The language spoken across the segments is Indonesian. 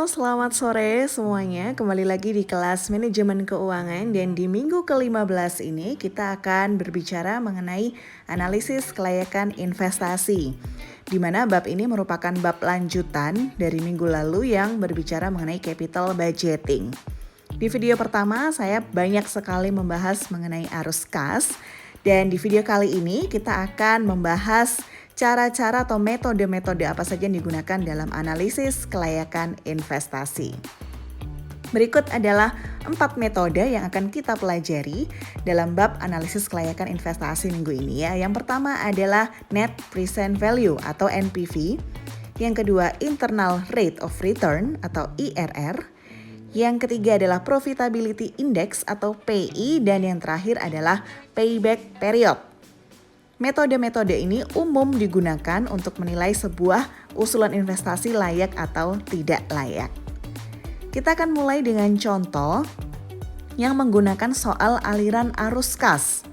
selamat sore semuanya. Kembali lagi di kelas manajemen keuangan dan di minggu ke-15 ini kita akan berbicara mengenai analisis kelayakan investasi. Di mana bab ini merupakan bab lanjutan dari minggu lalu yang berbicara mengenai capital budgeting. Di video pertama saya banyak sekali membahas mengenai arus kas dan di video kali ini kita akan membahas cara-cara atau metode-metode apa saja yang digunakan dalam analisis kelayakan investasi. Berikut adalah 4 metode yang akan kita pelajari dalam bab analisis kelayakan investasi minggu ini ya. Yang pertama adalah Net Present Value atau NPV. Yang kedua Internal Rate of Return atau IRR. Yang ketiga adalah Profitability Index atau PI. Dan yang terakhir adalah Payback Period. Metode-metode ini umum digunakan untuk menilai sebuah usulan investasi layak atau tidak layak. Kita akan mulai dengan contoh yang menggunakan soal aliran arus kas.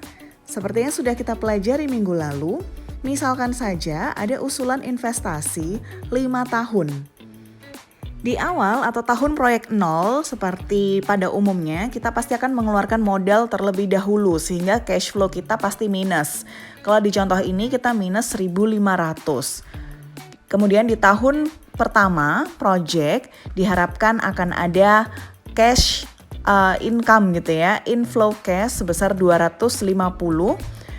Seperti yang sudah kita pelajari minggu lalu, misalkan saja ada usulan investasi 5 tahun. Di awal atau tahun proyek 0, seperti pada umumnya, kita pasti akan mengeluarkan modal terlebih dahulu sehingga cash flow kita pasti minus. Kalau di contoh ini kita minus 1.500. Kemudian di tahun pertama project diharapkan akan ada cash income gitu ya, inflow cash sebesar 250.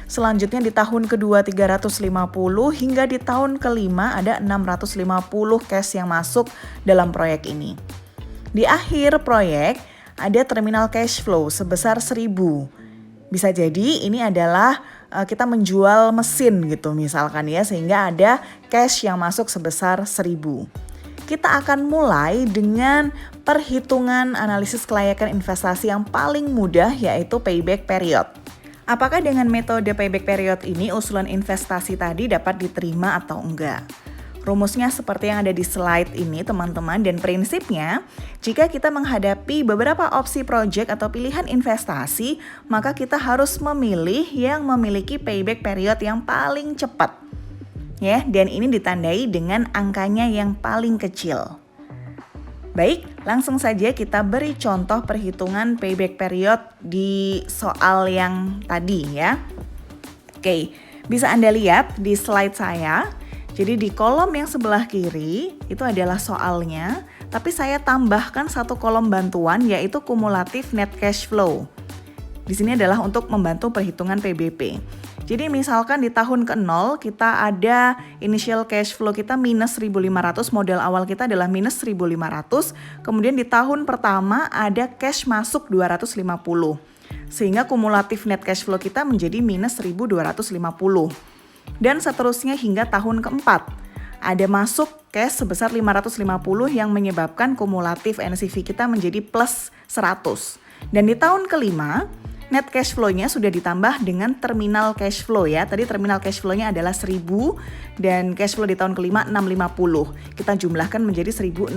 Selanjutnya di tahun kedua 350 hingga di tahun kelima ada 650 cash yang masuk dalam proyek ini. Di akhir proyek ada terminal cash flow sebesar 1.000. Bisa jadi ini adalah kita menjual mesin gitu misalkan ya, sehingga ada cash yang masuk sebesar 1.000. Kita akan mulai dengan perhitungan analisis kelayakan investasi yang paling mudah yaitu payback period. Apakah dengan metode payback period ini usulan investasi tadi dapat diterima atau enggak? Rumusnya seperti yang ada di slide ini teman-teman, dan prinsipnya jika kita menghadapi beberapa opsi project atau pilihan investasi, maka kita harus memilih yang memiliki payback period yang paling cepat. Ya, dan ini ditandai dengan angkanya yang paling kecil. Baik, langsung saja kita beri contoh perhitungan payback period di soal yang tadi ya. Oke, bisa Anda lihat di slide saya. Jadi di kolom yang sebelah kiri itu adalah soalnya, tapi saya tambahkan satu kolom bantuan yaitu kumulatif net cash flow. Di sini adalah untuk membantu perhitungan PBP. Jadi misalkan di tahun ke-0 kita ada initial cash flow kita minus 1.500, modal awal kita adalah minus 1.500, kemudian di tahun pertama ada cash masuk 250, sehingga kumulatif net cash flow kita menjadi minus 1.250. Dan seterusnya hingga tahun keempat, ada masuk cash sebesar 550 yang menyebabkan kumulatif NCV kita menjadi plus 100. Dan di tahun kelima, net cash flow-nya sudah ditambah dengan terminal cash flow ya. Tadi terminal cash flow-nya adalah 1.000 dan cash flow di tahun kelima 650. Kita jumlahkan menjadi 1.650.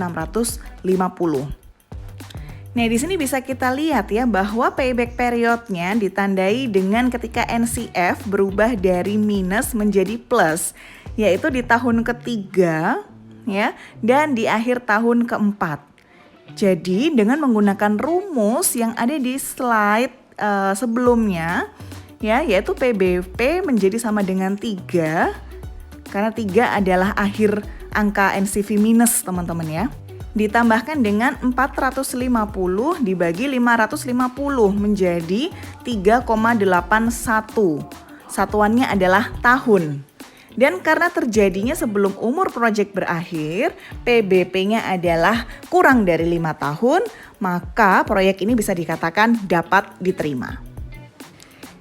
Nah, di sini bisa kita lihat ya bahwa payback periodnya ditandai dengan ketika NCF berubah dari minus menjadi plus, yaitu di tahun ketiga ya dan di akhir tahun keempat. Jadi dengan menggunakan rumus yang ada di slide sebelumnya ya, yaitu PBP menjadi sama dengan 3 karena 3 adalah akhir angka NCV minus teman-teman ya. Ditambahkan dengan 450 dibagi 550 menjadi 3,81. Satuannya adalah tahun. Dan karena terjadinya sebelum umur proyek berakhir, PBP-nya adalah kurang dari 5 tahun, maka proyek ini bisa dikatakan dapat diterima.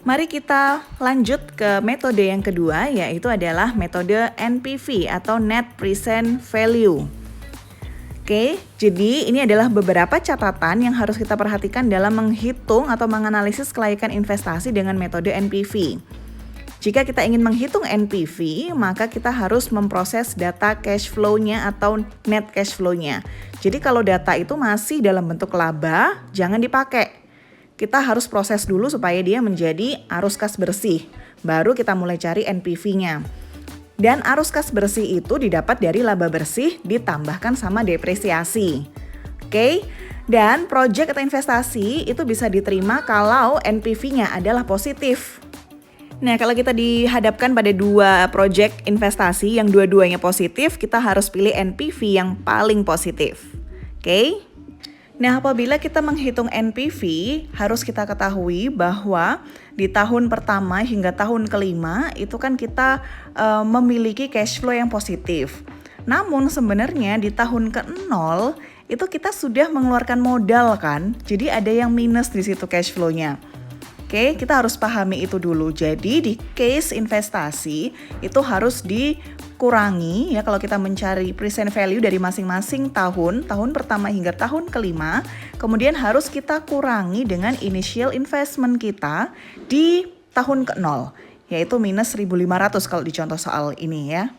Mari kita lanjut ke metode yang kedua, yaitu adalah metode NPV atau Net Present Value. Oke, jadi ini adalah beberapa catatan yang harus kita perhatikan dalam menghitung atau menganalisis kelayakan investasi dengan metode NPV. Jika kita ingin menghitung NPV, maka kita harus memproses data cash flow-nya atau net cash flow-nya. Jadi kalau data itu masih dalam bentuk laba, jangan dipakai. Kita harus proses dulu supaya dia menjadi arus kas bersih. Baru kita mulai cari NPV-nya. Dan arus kas bersih itu didapat dari laba bersih ditambahkan sama depresiasi. Oke, dan project atau investasi itu bisa diterima kalau NPV-nya adalah positif. Nah, kalau kita dihadapkan pada dua project investasi yang dua-duanya positif, kita harus pilih NPV yang paling positif. Oke? Nah, apabila kita menghitung NPV, harus kita ketahui bahwa di tahun pertama hingga tahun kelima itu kan kita memiliki cash flow yang positif. Namun sebenarnya di tahun ke-0 itu kita sudah mengeluarkan modal kan, jadi ada yang minus di situ cash flow-nya. Oke, kita harus pahami itu dulu. Jadi di case investasi itu harus dikurangi ya kalau kita mencari present value dari masing-masing tahun pertama hingga tahun kelima, kemudian harus kita kurangi dengan initial investment kita di tahun ke-0, yaitu minus 1.500 kalau di contoh soal ini ya.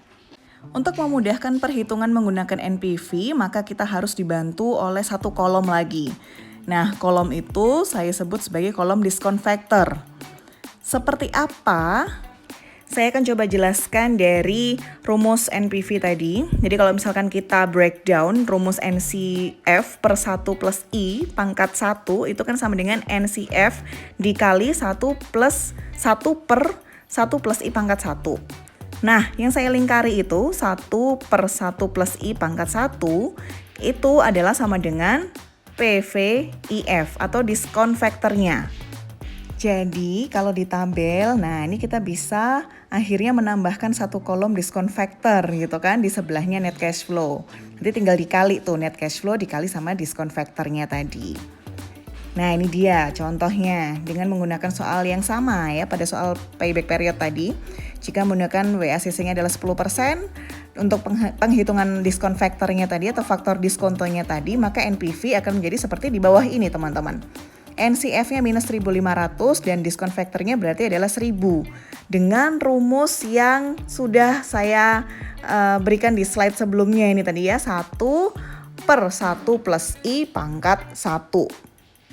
Untuk memudahkan perhitungan menggunakan NPV, maka kita harus dibantu oleh satu kolom lagi. Nah, kolom itu saya sebut sebagai kolom discount factor. Seperti apa? Saya akan coba jelaskan dari rumus NPV tadi. Jadi kalau misalkan kita breakdown rumus NCF per 1 plus I pangkat 1 itu kan sama dengan NCF dikali 1 plus 1 per 1 plus I pangkat 1. Nah, yang saya lingkari itu 1 per 1 plus I pangkat 1 itu adalah sama dengan PVIF atau discount factor-nya. Jadi kalau di tabel, nah ini kita bisa akhirnya menambahkan satu kolom discount factor gitu kan di sebelahnya net cash flow. Nanti tinggal dikali tuh net cash flow dikali sama discount factor-nya tadi. Nah ini dia contohnya dengan menggunakan soal yang sama ya pada soal payback period tadi. Jika menggunakan WACC-nya adalah 10% untuk penghitungan diskon factor-nya tadi atau faktor diskontonya tadi, maka NPV akan menjadi seperti di bawah ini teman-teman. NCF-nya minus 1.500 dan diskon factor-nya berarti adalah 1.000. Dengan rumus yang sudah saya berikan di slide sebelumnya ini tadi ya, 1 per 1 plus I pangkat 1.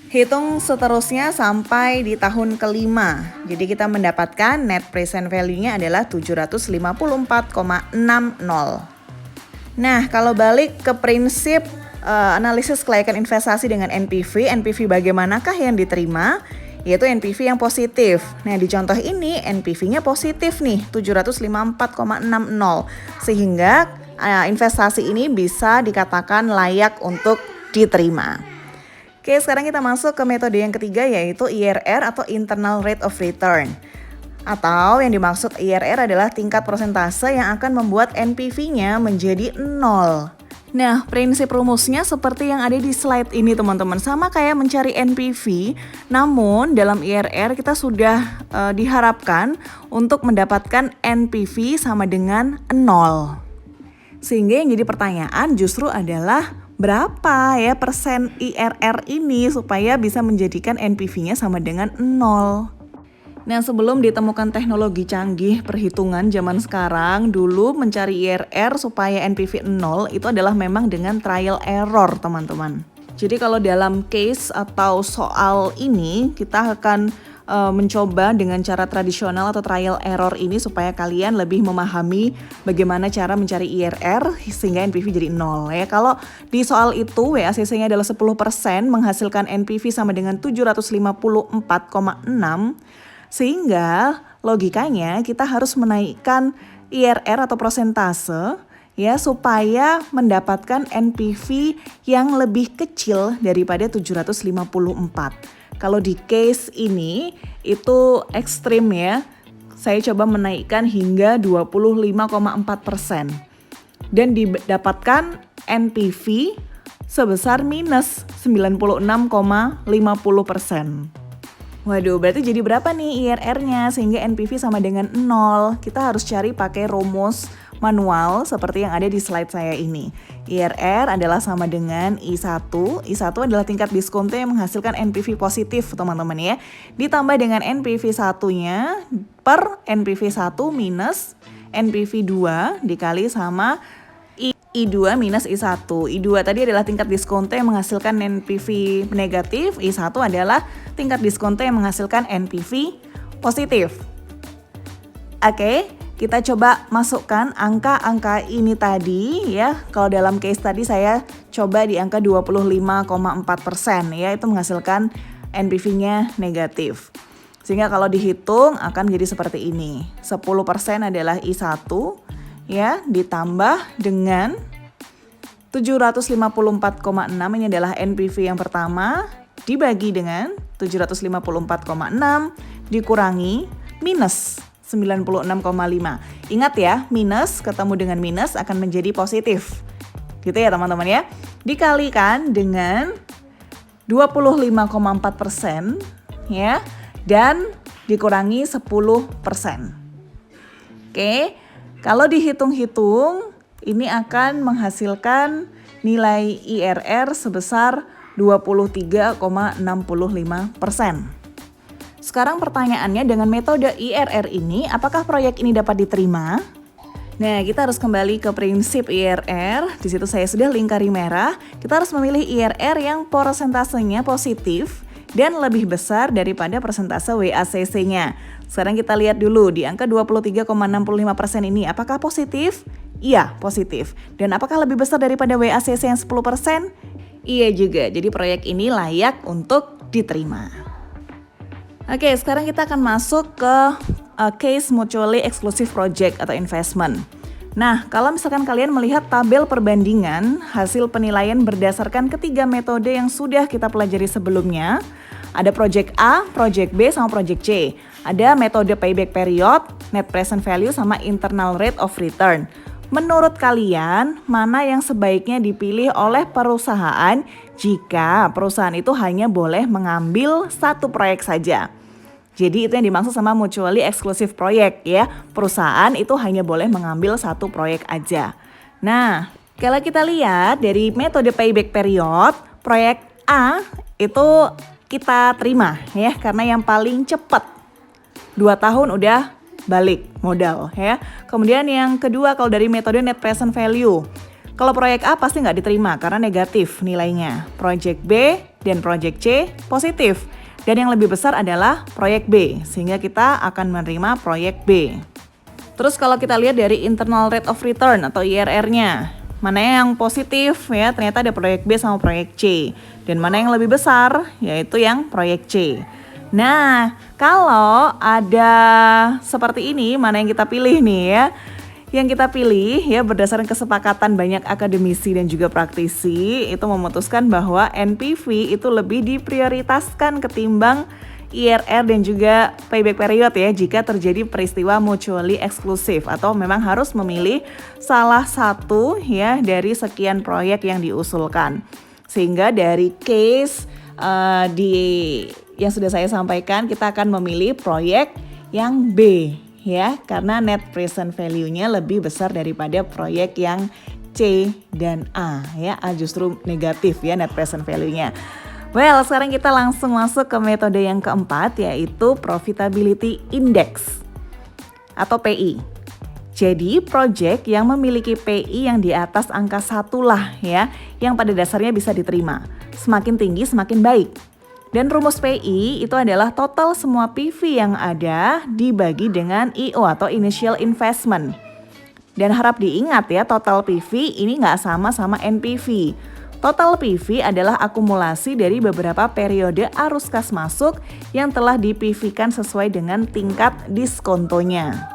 Hitung seterusnya sampai di tahun kelima. Jadi kita mendapatkan net present value-nya adalah 754,60. Nah, kalau balik ke prinsip analisis kelayakan investasi dengan NPV, NPV bagaimanakah yang diterima? Yaitu NPV yang positif. Nah, di contoh ini NPV-nya positif nih, 754,60. Sehingga investasi ini bisa dikatakan layak untuk diterima. Oke, sekarang kita masuk ke metode yang ketiga yaitu IRR atau Internal Rate of Return. Atau yang dimaksud IRR adalah tingkat persentase yang akan membuat NPV-nya menjadi 0. Nah, prinsip rumusnya seperti yang ada di slide ini teman-teman. Sama kayak mencari NPV, namun dalam IRR kita sudah diharapkan untuk mendapatkan NPV sama dengan 0. Sehingga yang jadi pertanyaan justru adalah berapa ya persen IRR ini supaya bisa menjadikan NPV-nya sama dengan 0. Nah, sebelum ditemukan teknologi canggih perhitungan zaman sekarang, dulu mencari IRR supaya NPV 0 itu adalah memang dengan trial error, teman-teman. Jadi kalau dalam case atau soal ini kita akan mencoba dengan cara tradisional atau trial error ini supaya kalian lebih memahami bagaimana cara mencari IRR sehingga NPV jadi 0 ya. Kalau di soal itu WACC-nya adalah 10% menghasilkan NPV sama dengan 754,6 sehingga logikanya kita harus menaikkan IRR atau persentase ya supaya mendapatkan NPV yang lebih kecil daripada 754. Kalau di case ini itu ekstrim ya, saya coba menaikkan hingga 25,4% dan didapatkan NPV sebesar minus 96,50%. Waduh, berarti jadi berapa nih IRR-nya sehingga NPV sama dengan 0? Kita harus cari pakai rumus manual seperti yang ada di slide saya ini. IRR adalah sama dengan I1. I1 adalah tingkat diskonto yang menghasilkan NPV positif, teman-teman ya. Ditambah dengan NPV 1-nya per NPV 1 minus NPV 2 dikali sama I2 minus I1. I2 tadi adalah tingkat diskonto yang menghasilkan NPV negatif. I1 adalah tingkat diskonto yang menghasilkan NPV positif. Oke. Kita coba masukkan angka-angka ini tadi ya. Kalau dalam case tadi saya coba di angka 25,4% ya, itu menghasilkan NPV-nya negatif. Sehingga kalau dihitung akan menjadi seperti ini. 10% adalah I1 ya, ditambah dengan 754,6, ini adalah NPV yang pertama, dibagi dengan 754,6 dikurangi minus 96,5. Ingat ya, minus ketemu dengan minus akan menjadi positif. Gitu ya teman-teman ya. Dikalikan dengan 25,4% ya, dan dikurangi 10%. Oke, kalau dihitung-hitung ini akan menghasilkan nilai IRR sebesar 23,65%. Sekarang pertanyaannya, dengan metode IRR ini apakah proyek ini dapat diterima? Nah, kita harus kembali ke prinsip IRR. Di situ saya sudah lingkari merah. Kita harus memilih IRR yang persentasenya positif dan lebih besar daripada persentase WACC-nya. Sekarang kita lihat dulu di angka 23,65% ini apakah positif? Iya, positif. Dan apakah lebih besar daripada WACC yang 10%? Iya juga. Jadi proyek ini layak untuk diterima. Oke, sekarang kita akan masuk ke case mutually exclusive project atau investment. Nah, kalau misalkan kalian melihat tabel perbandingan hasil penilaian berdasarkan ketiga metode yang sudah kita pelajari sebelumnya, ada project A, project B, sama project C. Ada metode payback period, net present value, sama internal rate of return. Menurut kalian, mana yang sebaiknya dipilih oleh perusahaan jika perusahaan itu hanya boleh mengambil satu proyek saja? Jadi itu yang dimaksud sama mutually exclusive project ya. Perusahaan itu hanya boleh mengambil satu proyek aja. Nah, kalau kita lihat dari metode payback period, proyek A itu kita terima ya, karena yang paling cepat 2 tahun udah balik modal ya. Kemudian yang kedua, kalau dari metode net present value, kalau proyek A pasti nggak diterima karena negatif nilainya. Proyek B dan proyek C positif. Dan yang lebih besar adalah proyek B, sehingga kita akan menerima proyek B. Terus kalau kita lihat dari internal rate of return atau IRR-nya, mana yang positif ya, ternyata ada proyek B sama proyek C. Dan mana yang lebih besar, yaitu yang proyek C. Nah, kalau ada seperti ini, mana yang kita pilih nih ya? Yang kita pilih ya, berdasarkan kesepakatan banyak akademisi dan juga praktisi, itu memutuskan bahwa NPV itu lebih diprioritaskan ketimbang IRR dan juga payback period ya, jika terjadi peristiwa mutually exclusive atau memang harus memilih salah satu ya dari sekian proyek yang diusulkan. Sehingga dari case yang sudah saya sampaikan, kita akan memilih proyek yang B ya, karena net present value-nya lebih besar daripada proyek yang C dan A ya. A justru negatif ya net present value-nya. Well, sekarang kita langsung masuk ke metode yang keempat, yaitu profitability index atau PI. Jadi project yang memiliki PI yang di atas angka 1 lah ya, yang pada dasarnya bisa diterima. Semakin tinggi semakin baik. Dan rumus PI itu adalah total semua PV yang ada dibagi dengan IO atau initial investment. Dan harap diingat ya, total PV ini nggak sama NPV. Total PV adalah akumulasi dari beberapa periode arus kas masuk yang telah di-PV-kan sesuai dengan tingkat diskontonya.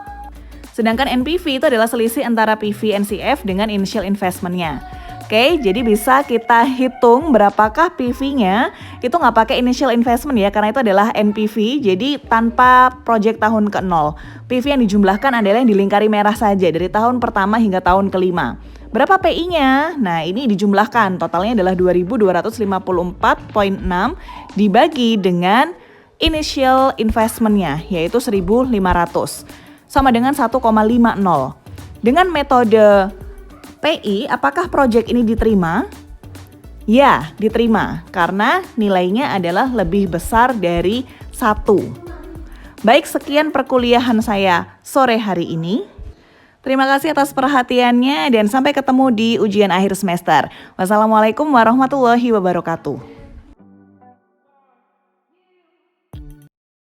Sedangkan NPV itu adalah selisih antara PV NCF dengan initial investment-nya. Oke, jadi bisa kita hitung berapakah PV-nya, itu nggak pakai initial investment ya, karena itu adalah NPV, jadi tanpa project tahun ke-0. PV yang dijumlahkan adalah yang dilingkari merah saja, dari tahun pertama hingga tahun kelima. Berapa PI-nya? Nah, ini dijumlahkan, totalnya adalah 2.254,6 dibagi dengan initial investment-nya, yaitu 1.500, sama dengan 1,50. Dengan metode PI, apakah proyek ini diterima? Ya, diterima karena nilainya adalah lebih besar dari 1. Baik, sekian perkuliahan saya sore hari ini. Terima kasih atas perhatiannya dan sampai ketemu di ujian akhir semester. Wassalamualaikum warahmatullahi wabarakatuh.